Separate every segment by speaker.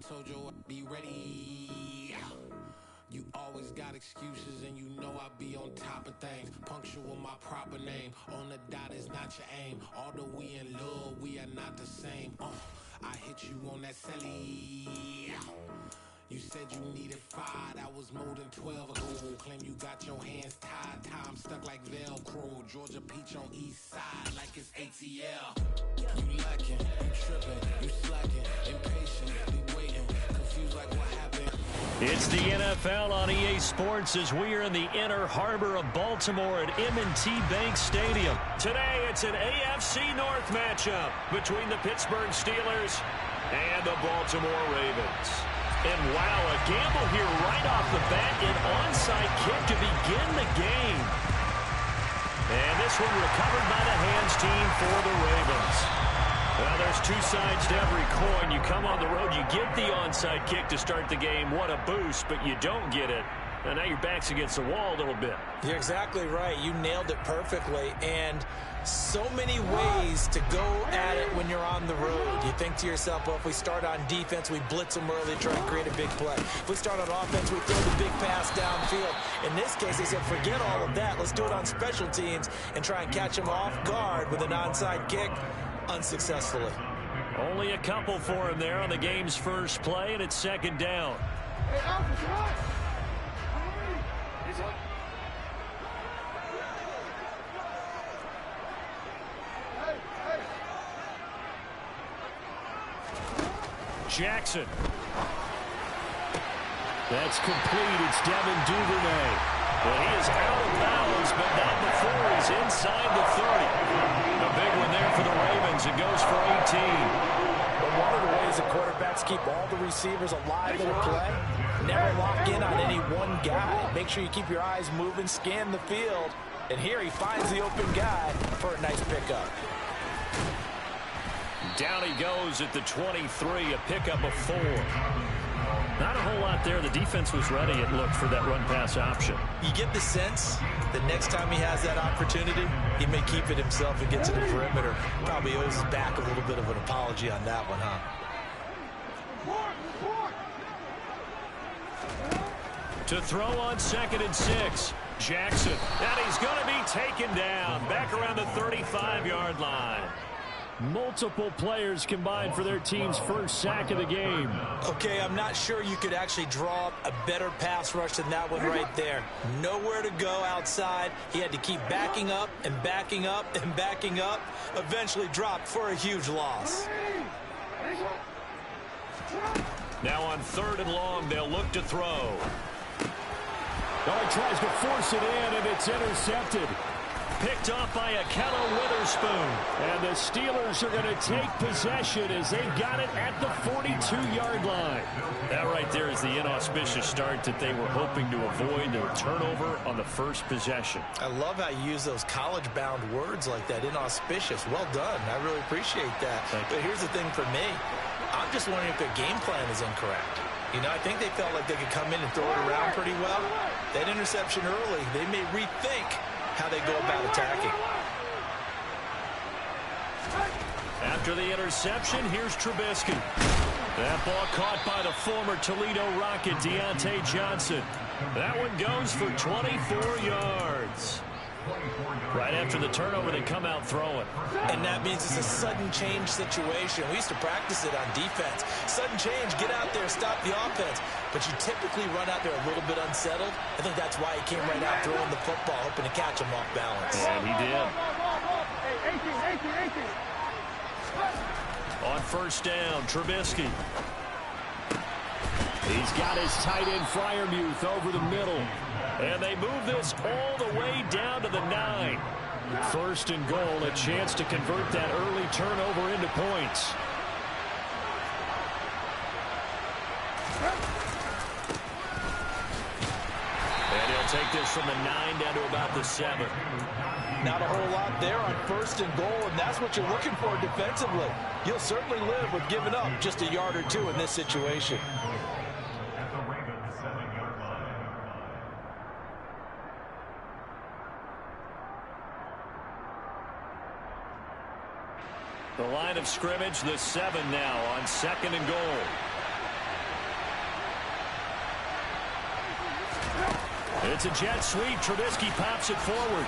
Speaker 1: told you I'd be ready. You always got excuses and you know I be on top of things. Punctual my proper name. On the dot is not your aim. Although we in love, we are not the same. I hit you on that celly. You said you needed 5, that was more than 12 ago. Claim you got your hands tied, time stuck like Velcro. Georgia Peach on east side like it's ATL. You lacking, you tripping, you slacking, impatient, be waiting, confused like what happened.
Speaker 2: It's the NFL on EA Sports as we are in the inner harbor of Baltimore at M&T Bank Stadium. Today it's an AFC North matchup between the Pittsburgh Steelers and the Baltimore Ravens. And wow, a gamble here right off the bat, an onside kick to begin the game. And this one recovered by the hands team for the Ravens. Well, there's two sides to every coin. You come on the road, you get the onside kick to start the game. What a boost, but you don't get it. And now your back's against the wall a little bit.
Speaker 3: You're exactly right. You nailed it perfectly. And so many ways to go at it when you're on the road. You think to yourself, well, if we start on defense, we blitz them early, try and create a big play. If we start on offense, we throw the big pass downfield. In this case, they said, forget all of that. Let's do it on special teams and try and catch them off guard with an onside kick unsuccessfully.
Speaker 2: Only a couple for him there on the game's first play, and it's second down.
Speaker 4: Hey, Alpha,
Speaker 2: Jackson. That's complete. It's Devin Duvernay. Well, he is out of bounds, but not before he's inside the 30. A big one there for the Ravens. It goes for 18.
Speaker 3: But one of the ways that quarterbacks keep all the receivers alive in a play, never lock in on any one guy. Make sure you keep your eyes moving, scan the field. And here he finds the open guy for a nice pickup.
Speaker 2: Down he goes at the 23, a pickup of 4. Not a whole lot there. The defense was ready, it looked, for that run-pass option.
Speaker 3: You get the sense that next time he has that opportunity, he may keep it himself and get to the perimeter. Probably owes his back a little bit of an apology on that one, huh?
Speaker 2: To throw on 2nd and 6. Jackson. And he's going to be taken down. Back around the 35-yard line. Multiple players combined for their team's first sack of the game.
Speaker 3: Okay, I'm not sure you could actually draw up a better pass rush than that one right there. Nowhere to go outside. He had to keep backing up and backing up and backing up. Eventually dropped for a huge loss.
Speaker 2: Now on 3rd and long, they'll look to throw. Oh, he tries to force it in, and it's intercepted. Picked off by Akello Witherspoon. And the Steelers are going to take possession as they got it at the 42-yard line. That right there is the inauspicious start that they were hoping to avoid. The turnover on the first possession.
Speaker 3: I love how you use those college-bound words like that, inauspicious. Well done. I really appreciate that. But here's the thing for me. I'm just wondering if their game plan is incorrect. You know, I think they felt like they could come in and throw it around pretty well. That interception early, they may rethink how they go about attacking.
Speaker 2: After the interception, here's Trubisky. That ball caught by the former Toledo Rocket, Deontay Johnson. That one goes for 24 yards. Right after the turnover, they come out throwing.
Speaker 3: And that means it's a sudden change situation. We used to practice it on defense. Sudden change, get out there, stop the offense. But you typically run out there a little bit unsettled. I think that's why he came right out throwing the football, hoping to catch him off balance.
Speaker 2: And he did. On 1st down, Trubisky. He's got his tight end Freiermuth over the middle. And they move this all the way down to the 9. 1st and goal, a chance to convert that early turnover into points. And he'll take this from the 9 down to about the 7.
Speaker 3: Not a whole lot there on 1st and goal, and that's what you're looking for defensively. You'll certainly live with giving up just a yard or two in this situation.
Speaker 2: The line of scrimmage, the 7 now on 2nd and goal. It's a jet sweep. Trubisky pops it forward.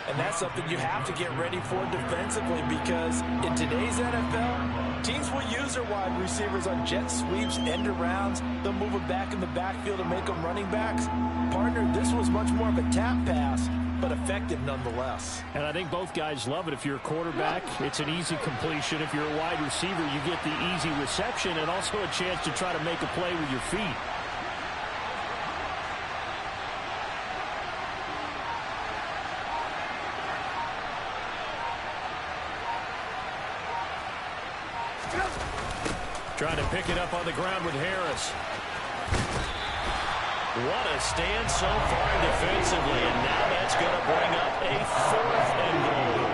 Speaker 3: And that's something you have to get ready for defensively, because in today's NFL, teams will use their wide receivers on jet sweeps, end arounds. They'll move them back in the backfield and make them running backs. Partner, this was much more of a tap pass, but effective nonetheless.
Speaker 2: And I think both guys love it. If you're a quarterback, it's an easy completion. If you're a wide receiver, you get the easy reception and also a chance to try to make a play with your feet. Trying to pick it up on the ground with Harris. What a stand so far defensively, and now that's going to bring up a 4th and goal.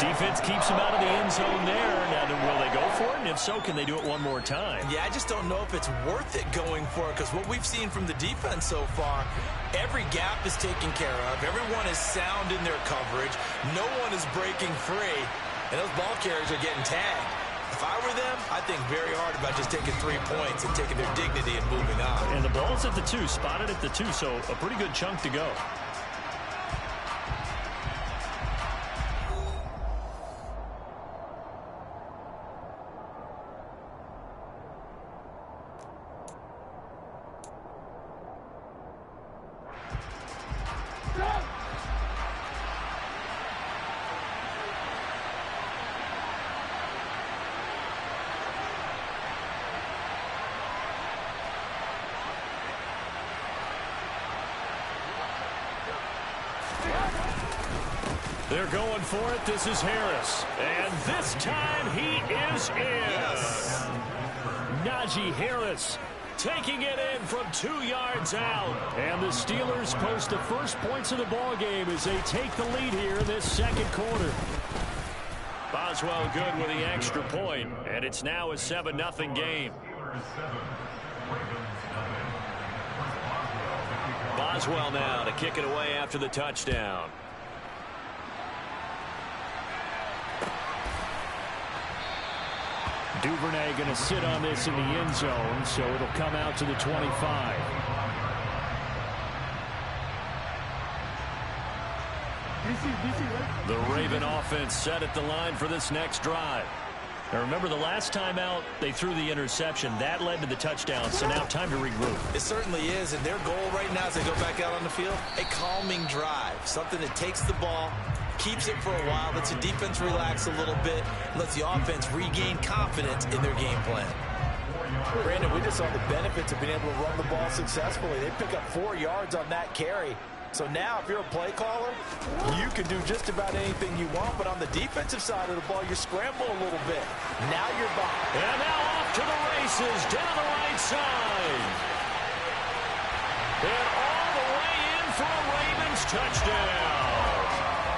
Speaker 2: Defense keeps him out of the end zone there. Now, will they go for it? And if so, can they do it one more time?
Speaker 3: Yeah, I just don't know if it's worth it going for it, because what we've seen from the defense so far, every gap is taken care of. Everyone is sound in their coverage. No one is breaking free, and those ball carriers are getting tagged. If I were them, I'd think very hard about just taking 3 points and taking their dignity and moving on.
Speaker 2: And the ball's at the 2, spotted at the 2, so a pretty good chunk to go. They're going for it. This is Harris. And this time he is in.
Speaker 3: Yes.
Speaker 2: Najee Harris taking it in from 2 yards out. And the Steelers post the first points of the ball game as they take the lead here in this second quarter. Boswell good with the extra point, and it's now a 7-0 game. Boswell now to kick it away after the touchdown. Duvernay going to sit on this in the end zone, so it'll come out to the 25. The Raven offense set at the line for this next drive. Now remember, the last time out, they threw the interception. That led to the touchdown, so now time to regroup.
Speaker 3: It certainly is, and their goal right now as they go back out on the field, a calming drive. Something that takes the ball, keeps it for a while, lets the defense relax a little bit, lets the offense regain confidence in their game plan. Brandon, we just saw the benefits of being able to run the ball successfully. They pick up 4 yards on that carry. So now, if you're a play caller, you can do just about anything you want, but on the defensive side of the ball, you scramble a little bit. Now you're behind.
Speaker 2: And now off to the races, down the right side. And all the way in for a Ravens touchdown.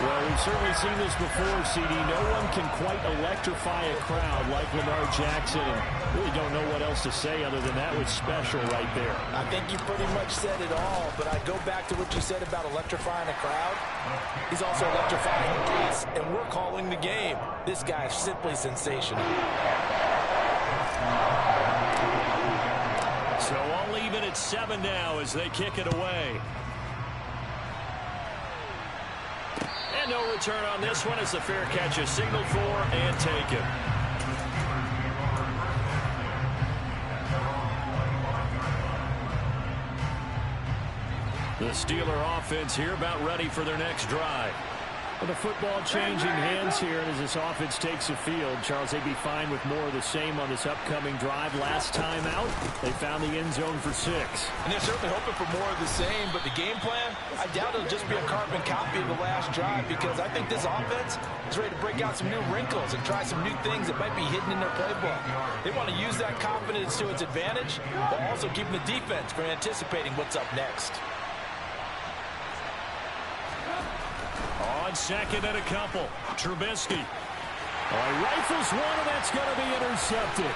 Speaker 2: Well, we've certainly seen this before, CD. No one can quite electrify a crowd like Lamar Jackson. And really don't know what else to say other than that was special right there.
Speaker 3: I think you pretty much said it all, but I go back to what you said about electrifying a crowd. He's also electrifying us, and we're calling the game. This guy is simply sensational.
Speaker 2: So I'll leave it at 7 now as they kick it away. And no return on this one as the fair catch is signaled for and taken. The Steeler offense here about ready for their next drive. With the football changing hands here, and as this offense takes the field, Charles, they'd be fine with more of the same on this upcoming drive. Last time out, they found the end zone for 6.
Speaker 3: And they're certainly hoping for more of the same, but the game plan, I doubt it'll just be a carbon copy of the last drive, because I think this offense is ready to break out some new wrinkles and try some new things that might be hidden in their playbook. They want to use that confidence to its advantage, while also keeping the defense from anticipating what's up next.
Speaker 2: On second and a couple, Trubisky. Rifles one, and that's going to be intercepted.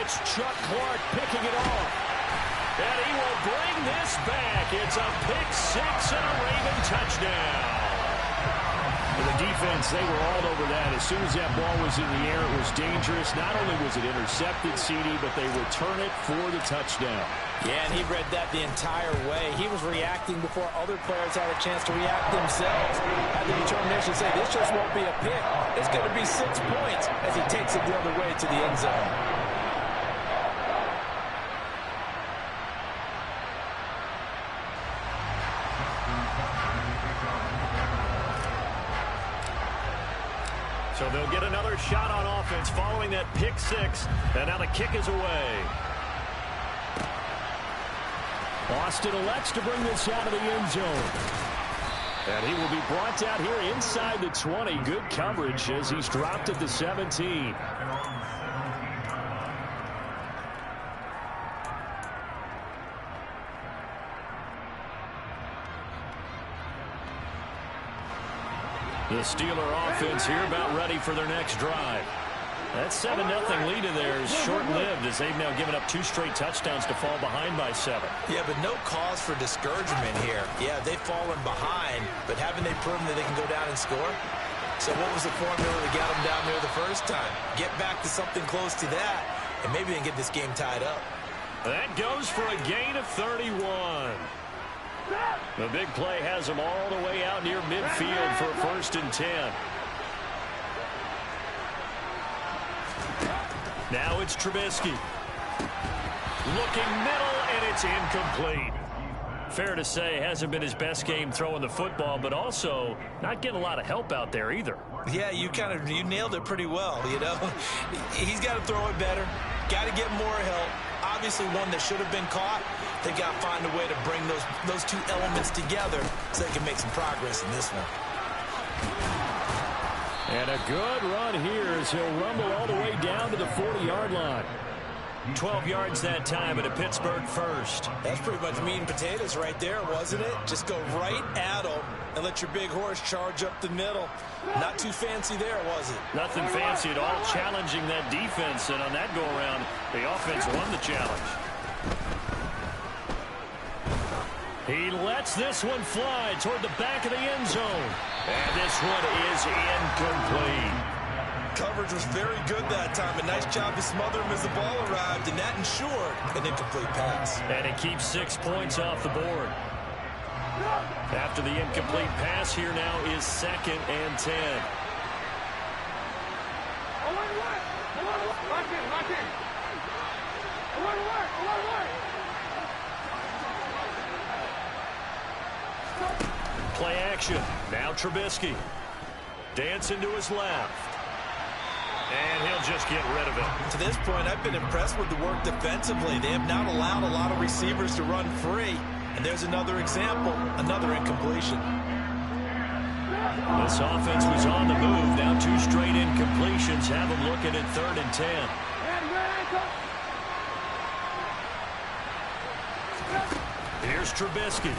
Speaker 2: It's Chuck Clark picking it off. And he will bring this back. It's a pick 6 and a Raven touchdown. The The defense, they were all over that. As soon as that ball was in the air, it was dangerous. Not only was it intercepted, CD, but they return it for the touchdown.
Speaker 3: Yeah, and he read that the entire way. He was reacting before other players had a chance to react themselves. Had the determination to say, this just won't be a pick. It's going to be 6 points as he takes it the other way to the end zone.
Speaker 2: So they'll get another shot on offense following that pick 6. And now the kick is away. Austin elects to bring this out of the end zone. And he will be brought out here inside the 20. Good coverage as he's dropped at the 17. The Steeler offense here about ready for their next drive. That 7-0 lead in there is short-lived as they've now given up 2 straight touchdowns to fall behind by 7.
Speaker 3: Yeah, but no cause for discouragement here. Yeah, they've fallen behind, but haven't they proven that they can go down and score? So what was the formula that got them down there the first time? Get back to something close to that, and maybe they can get this game tied up.
Speaker 2: That goes for a gain of 31. The big play has them all the way out near midfield for a 1st and 10. Now it's Trubisky. Looking middle, and it's incomplete. Fair to say, hasn't been his best game throwing the football, but also not getting a lot of help out there either.
Speaker 3: Yeah, you nailed it pretty well, you know. He's got to throw it better. Got to get more help. Obviously one that should have been caught. They got to find a way to bring those 2 elements together so they can make some progress in this one.
Speaker 2: And a good run here as he'll rumble all the way down to the 40-yard line. 12 yards that time at a Pittsburgh first.
Speaker 3: That's pretty much meat and potatoes right there, wasn't it? Just go right at him and let your big horse charge up the middle. Not too fancy there, was it?
Speaker 2: Nothing fancy at all, challenging that defense. And on that go-around, the offense won the challenge. He lets this one fly toward the back of the end zone. And this one is incomplete.
Speaker 3: Coverage was very good that time. A nice job to smother him as the ball arrived, and that ensured an incomplete pass.
Speaker 2: And it keeps 6 points off the board. After the incomplete pass, here now is 2nd and 10. Play action. Now Trubisky. Dancing to his left. And he'll just get rid of it.
Speaker 3: To this point, I've been impressed with the work defensively. They have not allowed a lot of receivers to run free. And there's another example, another incompletion.
Speaker 2: This offense was on the move. Now 2 straight incompletions have them looking at 3rd and 10. Here's Trubisky.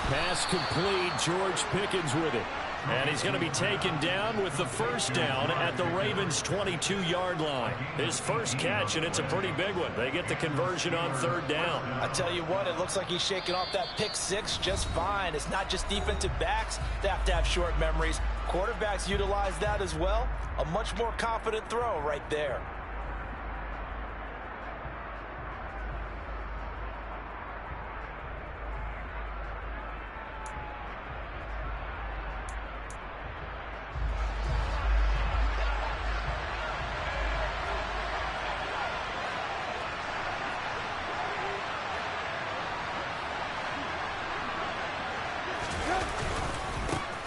Speaker 2: Pass complete. George Pickens with it. And he's going to be taken down with the 1st down at the Ravens' 22-yard line. His first catch, and it's a pretty big one. They get the conversion on 3rd down.
Speaker 3: I tell you what, it looks like he's shaking off that pick 6 just fine. It's not just defensive backs that have to have short memories. Quarterbacks utilize that as well. A much more confident throw right there.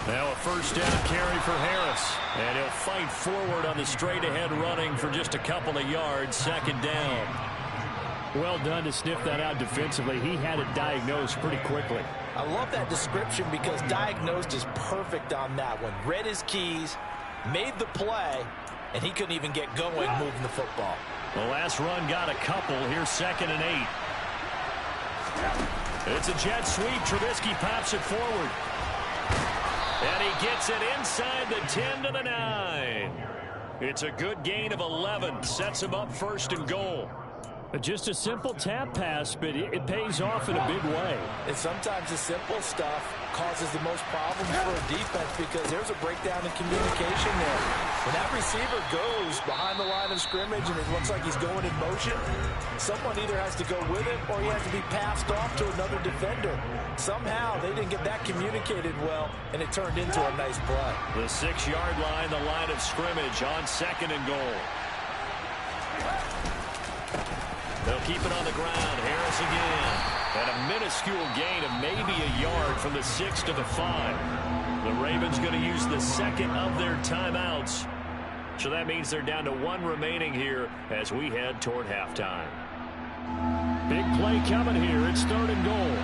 Speaker 2: Now a 1st down carry for Harris. And he'll fight forward on the straight-ahead running for just a couple of yards. 2nd down. Well done to sniff that out defensively. He had it diagnosed pretty quickly.
Speaker 3: I love that description because diagnosed is perfect on that one. Read his keys, made the play, and he couldn't even get going moving the football.
Speaker 2: The last run got a couple. Here's 2nd and 8. It's a jet sweep. Trubisky pops it forward. And he gets it inside the 10 to the 9. It's a good gain of 11. Sets him up 1st and goal. Just a simple tap pass, but it pays off in a big way.
Speaker 3: And sometimes the simple stuff causes the most problems for a defense because there's a breakdown in communication there. When that receiver goes behind the line of scrimmage and it looks like he's going in motion, someone either has to go with it or he has to be passed off to another defender. Somehow they didn't get that communicated well, and it turned into a nice play.
Speaker 2: The 6-yard line, the line of scrimmage on 2nd and goal. They'll keep it on the ground. Harris again. And a minuscule gain of maybe a yard from the 6 to the 5. The Ravens going to use the second of their timeouts. So that means they're down to 1 remaining here as we head toward halftime. Big play coming here. It's 3rd and goal.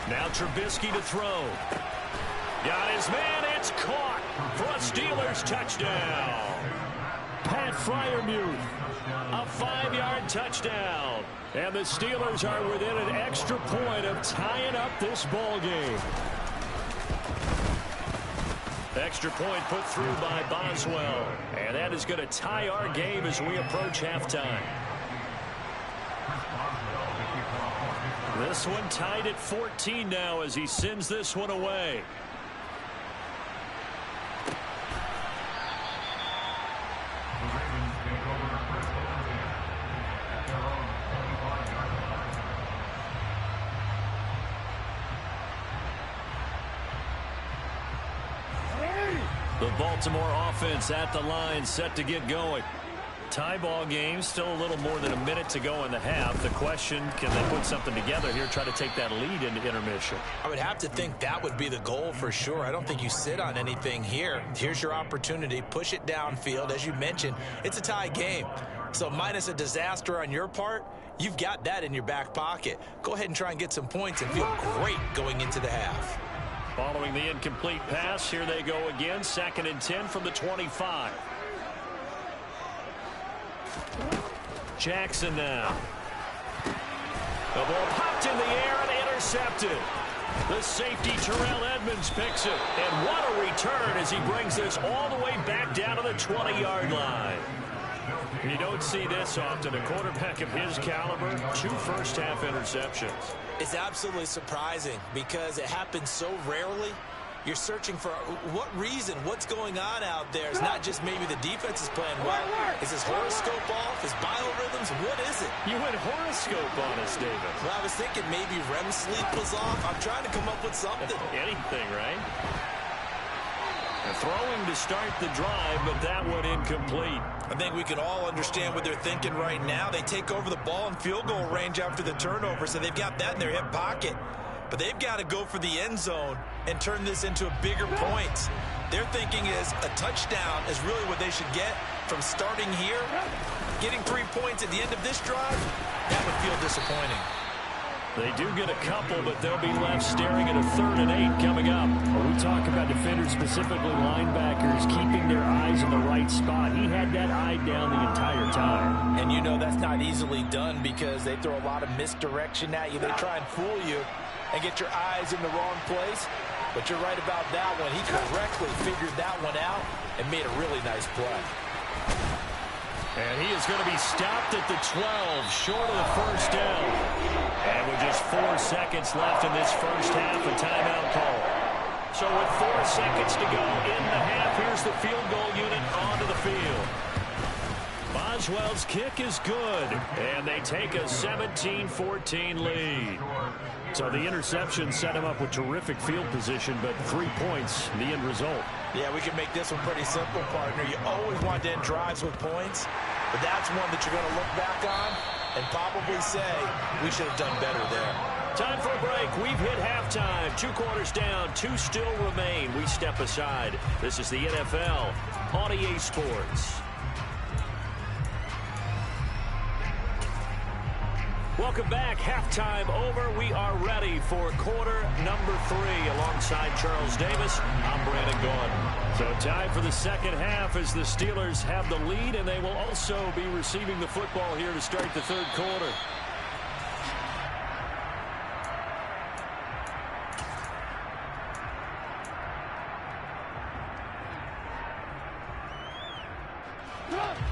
Speaker 2: Now Trubisky to throw. Got his man. It's caught for a Steelers touchdown. Pat Freiermuth, a 5-yard touchdown. And the Steelers are within an extra point of tying up this ball game. Extra point put through by Boswell. And that is going to tie our game as we approach halftime. This one tied at 14 now as he sends this one away. The Baltimore offense at the line, set to get going. Tie ball game, still a little more than a minute to go in the half. The question, can they put something together here, try to take that lead into intermission?
Speaker 3: I would have to think that would be the goal for sure. I don't think you sit on anything here. Here's your opportunity. Push it downfield. As you mentioned, it's a tie game. So minus a disaster on your part, you've got that in your back pocket. Go ahead and try and get some points and feel great going into the half.
Speaker 2: Following the incomplete pass, here they go again. 2nd and 10 from the 25. Jackson now. The ball popped in the air and intercepted. The safety, Terrell Edmonds, picks it. And what a return as he brings this all the way back down to the 20-yard line. You don't see this often. A quarterback of his caliber, 2 first-half interceptions.
Speaker 3: It's absolutely surprising because it happens so rarely. You're searching for what reason, what's going on out there. It's not just maybe the defense is playing well. Is his horoscope off? His biorhythms? What is it?
Speaker 2: You went horoscope on us, David.
Speaker 3: Well, I was thinking maybe REM sleep was off. I'm trying to come up with something.
Speaker 2: Anything, right? Throwing to start the drive, but that one incomplete.
Speaker 3: I think we can all understand what they're thinking right now. They take over the ball in field goal range after the turnover, so they've got that in their hip pocket. But they've got to go for the end zone and turn this into a bigger point. Their thinking is a touchdown is really what they should get from starting here. Getting 3 points at the end of this drive, that would feel disappointing.
Speaker 2: They do get a couple, but they'll be left staring at a 3rd and 8 coming up. When we talk about defenders, specifically linebackers, keeping their eyes in the right spot. He had that eye down the entire time.
Speaker 3: And you know that's not easily done because they throw a lot of misdirection at you. They try and fool you and get your eyes in the wrong place. But you're right about that one. He correctly figured that one out and made a really nice play.
Speaker 2: And he is going to be stopped at the 12, short of the first down. And with just 4 seconds left in this first half, a timeout call. So with 4 seconds to go in the half, here's the field goal unit onto the field. Boswell's kick is good, and they take a 17-14 lead. So the interception set him up with terrific field position, but 3 points, the end result.
Speaker 3: Yeah, we can make this one pretty simple, partner. You always want to end drives with points, but that's one that you're going to look back on and probably say, we should have done better there.
Speaker 2: Time for a break. We've hit halftime. 2 quarters down, 2 still remain. We step aside. This is the NFL on EA Sports. Welcome back. Halftime over. We are ready for quarter number 3 alongside Charles Davis. I'm Brandon Gordon. So time for the second half as the Steelers have the lead, and they will also be receiving the football here to start the 3rd quarter.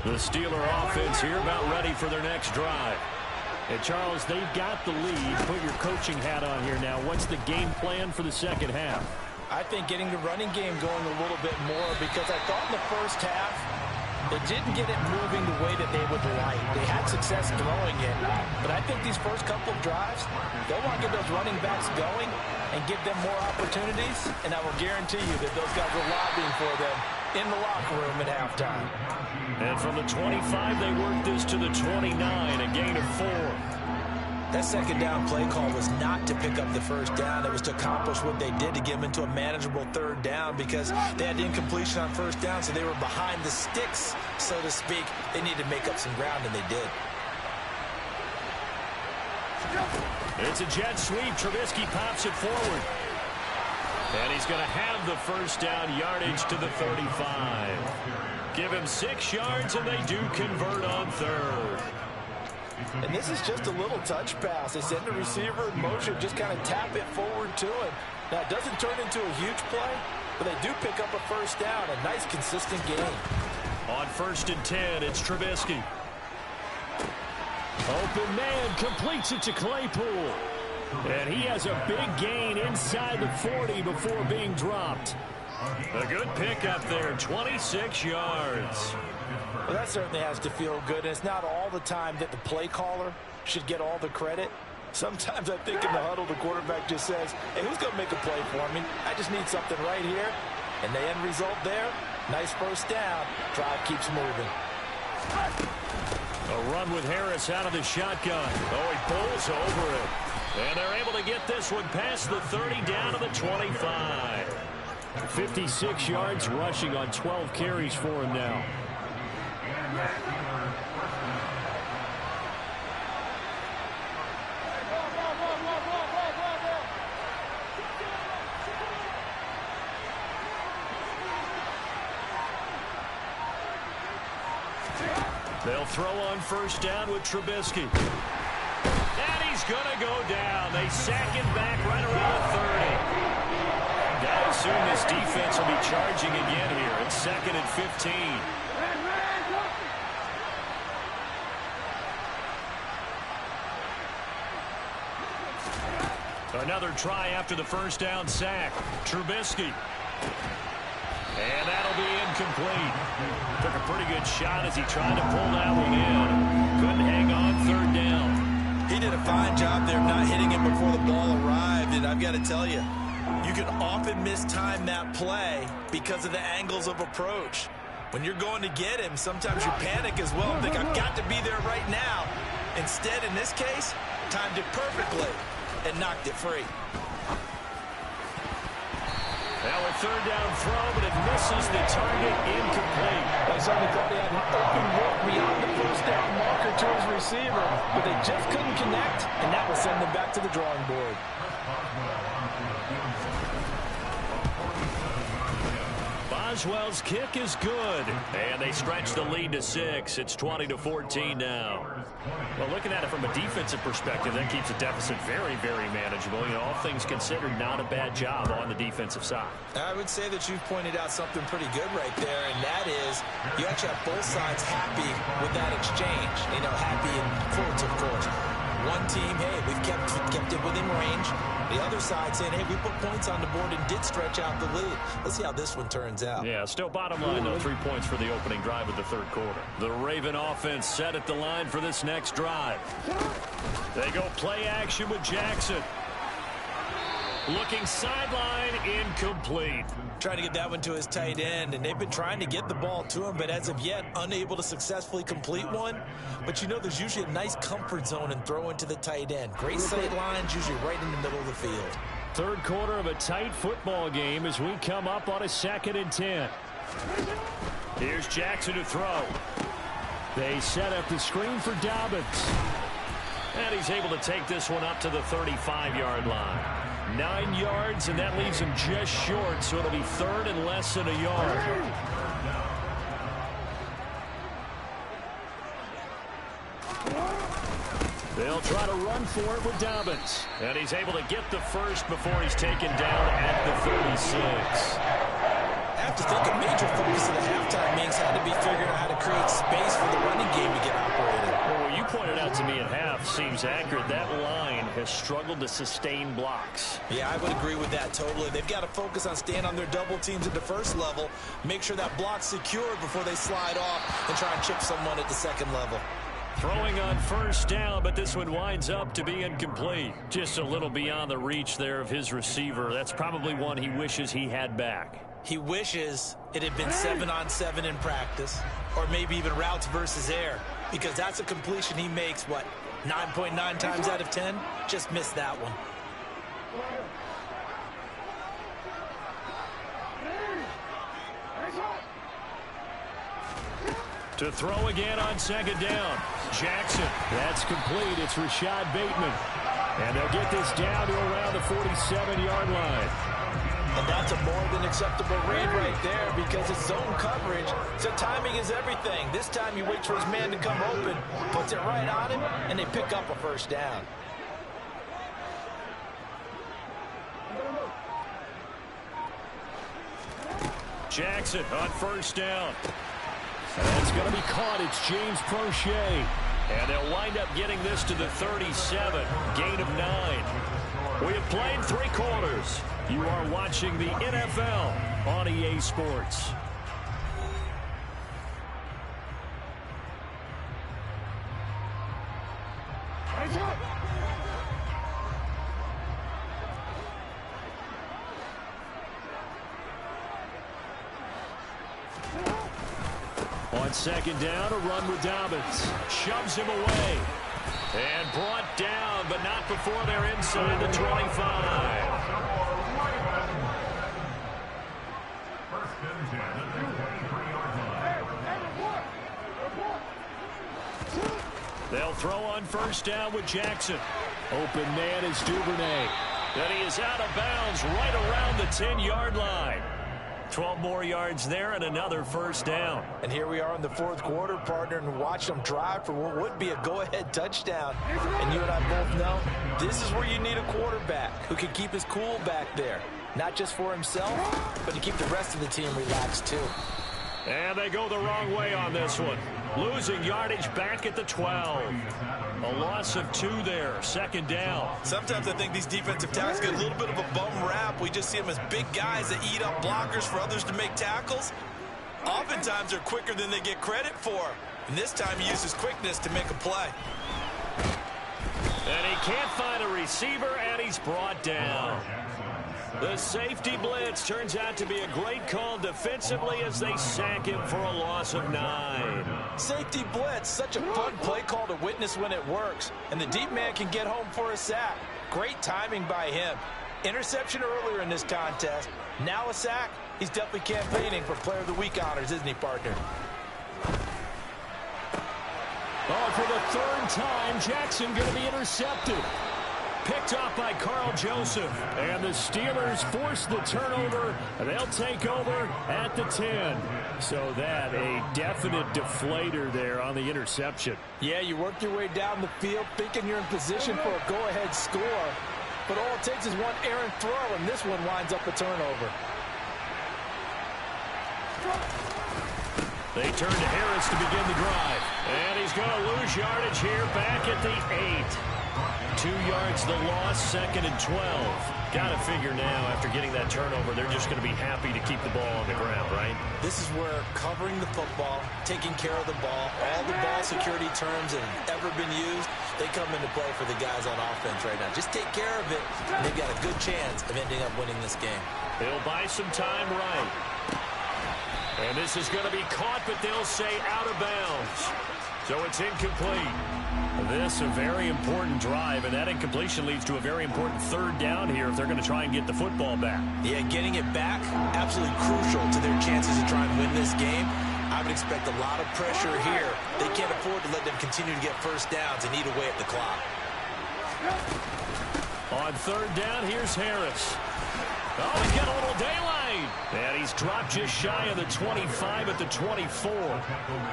Speaker 2: The Steeler offense here about ready for their next drive.
Speaker 4: And Charles, they've got the lead. Put your coaching hat on here now. What's the game plan for the second half?
Speaker 3: I think getting the running game going a little bit more, because I thought in the first half they didn't get it moving the way that they would like. They had success throwing it, but I think these first couple of drives, they'll want to get those running backs going and give them more opportunities, and I will guarantee you that those guys are lobbying for them in the locker room at halftime.
Speaker 2: And from the 25, they work this to the 29, a gain of 4.
Speaker 3: That second down play call was not to pick up the first down. It was to accomplish what they did, to get them into a manageable third down, because they had incompletion on first down, so they were behind the sticks, so to speak. They needed to make up some ground, and they did.
Speaker 2: It's a jet sweep. Trubisky pops it forward. And he's going to have the first down yardage to the 35. Give him 6 yards, and they do convert on third.
Speaker 3: And this is just a little touch pass. They send the receiver in motion, just kind of tap it forward to him. Now, it doesn't turn into a huge play, but they do pick up a first down, a nice, consistent gain.
Speaker 2: On 1st and 10, it's Trubisky.
Speaker 4: Open man completes it to Claypool. And he has a big gain inside the 40 before being dropped.
Speaker 2: A good pickup there, 26 yards.
Speaker 3: Well, that certainly has to feel good. And it's not all the time that the play caller should get all the credit. Sometimes I think in the huddle, the quarterback just says, hey, who's going to make a play for me? I just need something right here. And the end result there, nice first down. Drive keeps moving.
Speaker 2: A run with Harris out of the shotgun. Oh, he pulls over it. And they're able to get this one past the 30 down to the 25.
Speaker 4: 56 yards rushing on 12 carries for him now.
Speaker 2: They'll throw on first down with Trubisky. And he's going to go down. They sack him back right around the 30. Now soon this defense will be charging again here. It's 2nd and 15. Another try after the first down sack. Trubisky. And that'll be incomplete. Took a pretty good shot as he tried to pull that one in. Couldn't hang on 3rd down.
Speaker 3: He did a fine job there not hitting him before the ball arrived. And I've got to tell you, you can often mistime that play because of the angles of approach. When you're going to get him, sometimes you panic as well and think, I've got to be there right now. Instead, in this case, timed it perfectly and knocked it free.
Speaker 2: Now a 3rd down throw, but it misses the target, incomplete.
Speaker 3: They certainly thought they had an open look beyond the first down marker to his receiver, but they just couldn't connect, and that will send them back to the drawing board.
Speaker 2: Boswell's kick is good, and they stretch the lead to 6. It's 20-14 now. Well, looking at it from a defensive perspective, that keeps the deficit very, very manageable. You know, all things considered, not a bad job on the defensive side.
Speaker 3: I would say that you've pointed out something pretty good right there, and that is you actually have both sides happy with that exchange. You know, happy in quotes, of course. One team, hey, we've kept it within range. The other side saying, hey, we put points on the board and did stretch out the lead. Let's see how this one turns out.
Speaker 2: Yeah, still bottom line, though, 3 points for the opening drive of the 3rd quarter. The Raven offense set at the line for this next drive. They go play action with Jackson. Looking sideline, incomplete.
Speaker 3: Trying to get that one to his tight end, and they've been trying to get the ball to him, but as of yet, unable to successfully complete one. But you know, there's usually a nice comfort zone in throwing to the tight end. Great sight lines, usually right in the middle of the field.
Speaker 4: 3rd quarter of a tight football game as we come up on a 2nd and 10.
Speaker 2: Here's Jackson to throw.
Speaker 4: They set up the screen for Dobbins.
Speaker 2: And he's able to take this one up to the 35-yard line. 9 yards, and that leaves him just short, so it'll be 3rd and less than a yard. They'll try to run for it with Dobbins. And he's able to get the first before he's taken down at the 36.
Speaker 3: I have to think a major focus of the halftime meetings had to be figuring out how to create
Speaker 2: seems accurate. That line has struggled to sustain blocks.
Speaker 3: Yeah, I would agree with that totally. They've got to focus on staying on their double teams at the first level, make sure that block's secured before they slide off and try and chip someone at the second level.
Speaker 2: Throwing on first down, but this one winds up to be incomplete. Just a little beyond the reach there of his receiver. That's probably one he wishes he had back.
Speaker 3: He wishes it had been 7-on-7 in practice, or maybe even routes versus air, because that's a completion he makes, 9.9 times out of 10? Just missed that one.
Speaker 2: To throw again on second down. Jackson. That's complete. It's Rashad Bateman. And they'll get this down to around the 47-yard line.
Speaker 3: And that's a more than acceptable read right there because it's zone coverage, so timing is everything. This time he waits for his man to come open, puts it right on him, and they pick up a first down.
Speaker 2: Jackson on first down. And it's going to be caught. It's James Prochet. And they'll wind up getting this to the 37. Gain of 9. We have played 3 quarters. You are watching the NFL on EA Sports. On second down, a run with Dobbins. Shoves him away. And brought down, but not before they're inside the 25. They'll throw on first down with Jackson. Open man is Duvernay. And he is out of bounds right around the 10-yard line. 12 more yards there and another first down.
Speaker 3: And here we are in the fourth quarter, partner, and watch them drive for what would be a go-ahead touchdown. And you and I both know this is where you need a quarterback who can keep his cool back there. Not just for himself, but to keep the rest of the team relaxed too.
Speaker 2: And they go the wrong way on this one. Losing yardage back at the 12. A loss of 2 there. Second down.
Speaker 3: Sometimes I think these defensive tackles get a little bit of a bum rap. We just see them as big guys that eat up blockers for others to make tackles. Oftentimes they're quicker than they get credit for. And this time he uses quickness to make a play.
Speaker 2: And he can't find a receiver, and he's brought down. The safety blitz turns out to be a great call defensively as they sack him for a loss of 9.
Speaker 3: Safety blitz, such a fun play call to witness when it works. And the deep man can get home for a sack. Great timing by him. Interception earlier in this contest. Now a sack. He's definitely campaigning for Player of the Week honors, isn't he, partner?
Speaker 4: Oh, for the 3rd time, Jackson going to be intercepted.
Speaker 2: Picked off by Carl Joseph.
Speaker 4: And the Steelers force the turnover. They'll take over at the 10. So that a definite deflator there on the interception.
Speaker 3: Yeah, you work your way down the field thinking you're in position for a go-ahead score. But all it takes is one errant throw, and this one winds up a turnover.
Speaker 2: They turn to Harris to begin the drive. And he's going to lose yardage here back at the 8. 2 yards the loss, 2nd and 12. Got to figure now, after getting that turnover, they're just going to be happy to keep the ball on the ground, right?
Speaker 3: This is where covering the football, taking care of the ball, all the ball security terms that have ever been used, they come into play for the guys on offense right now. Just take care of it, and they've got a good chance of ending up winning this game.
Speaker 2: They'll buy some time right. And this is going to be caught, but they'll say out of bounds. So it's incomplete. This a very important drive, and that incompletion leads to a very important 3rd down here if they're going to try and get the football back.
Speaker 3: Yeah, getting it back, absolutely crucial to their chances to try and win this game. I would expect a lot of pressure here. They can't afford to let them continue to get first downs and eat away at the clock.
Speaker 2: On 3rd down, here's Harris. Oh, he's got a little daylight. And he's dropped just shy of the 25 at the 24.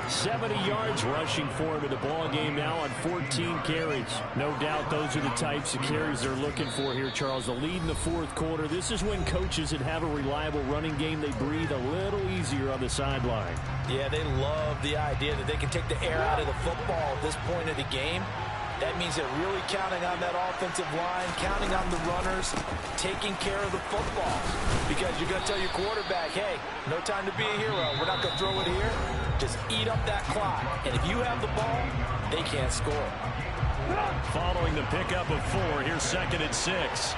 Speaker 2: 70 yards rushing for him in the ball game now on 14 carries. No doubt those are the types of carries they're looking for here, Charles. The lead in the 4th quarter. This is when coaches that have a reliable running game, they breathe a little easier on the sideline.
Speaker 3: Yeah, they love the idea that they can take the air out of the football at this point of the game. That means they're really counting on that offensive line, counting on the runners, taking care of the football. Because you're going to tell your quarterback, hey, no time to be a hero. We're not going to throw it here. Just eat up that clock. And if you have the ball, they can't score.
Speaker 2: Following the pickup of 4, here's 2nd and 6.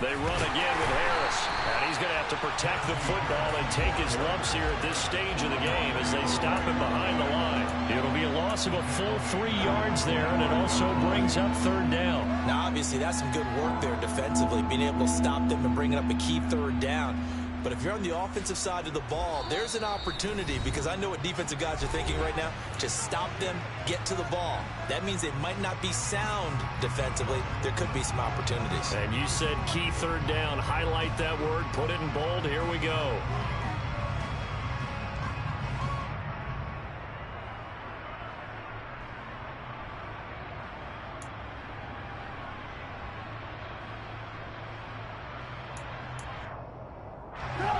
Speaker 2: They run again with Harris, and he's going to have to protect the football and take his lumps here at this stage of the game as they stop him behind the line. It'll be a loss of a full 3 yards there, and it also brings up 3rd down.
Speaker 3: Now, obviously, that's some good work there defensively, being able to stop them and bringing up a key 3rd down. But if you're on the offensive side of the ball, there's an opportunity, because I know what defensive guys are thinking right now. Just stop them, get to the ball. That means they might not be sound defensively. There could be some opportunities.
Speaker 2: And you said key 3rd down. Highlight that word, put it in bold. Here we go.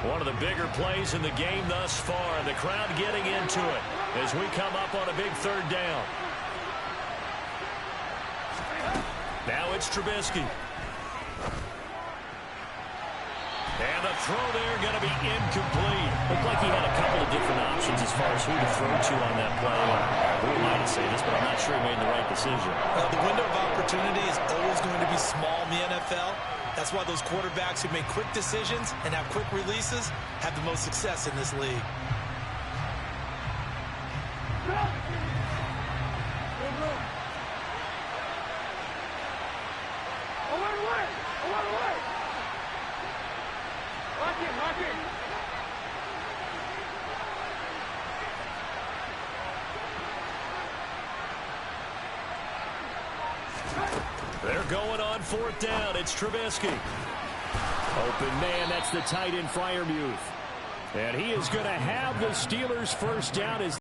Speaker 2: One of the bigger plays in the game thus far. The crowd getting into it as we come up on a big 3rd down. Now it's Trubisky. And the throw there going to be incomplete.
Speaker 4: Looked like he had a couple of different options as far as who to throw to on that play. Who am I to say this, but I'm not sure he made the right decision.
Speaker 3: The window of opportunity is always going to be small in the NFL. That's why those quarterbacks who make quick decisions and have quick releases have the most success in this league.
Speaker 2: They're going on 4th down. It's Trubisky.
Speaker 4: Open man, that's the tight end, Freiermuth. And he is going to have the Steelers' 1st down as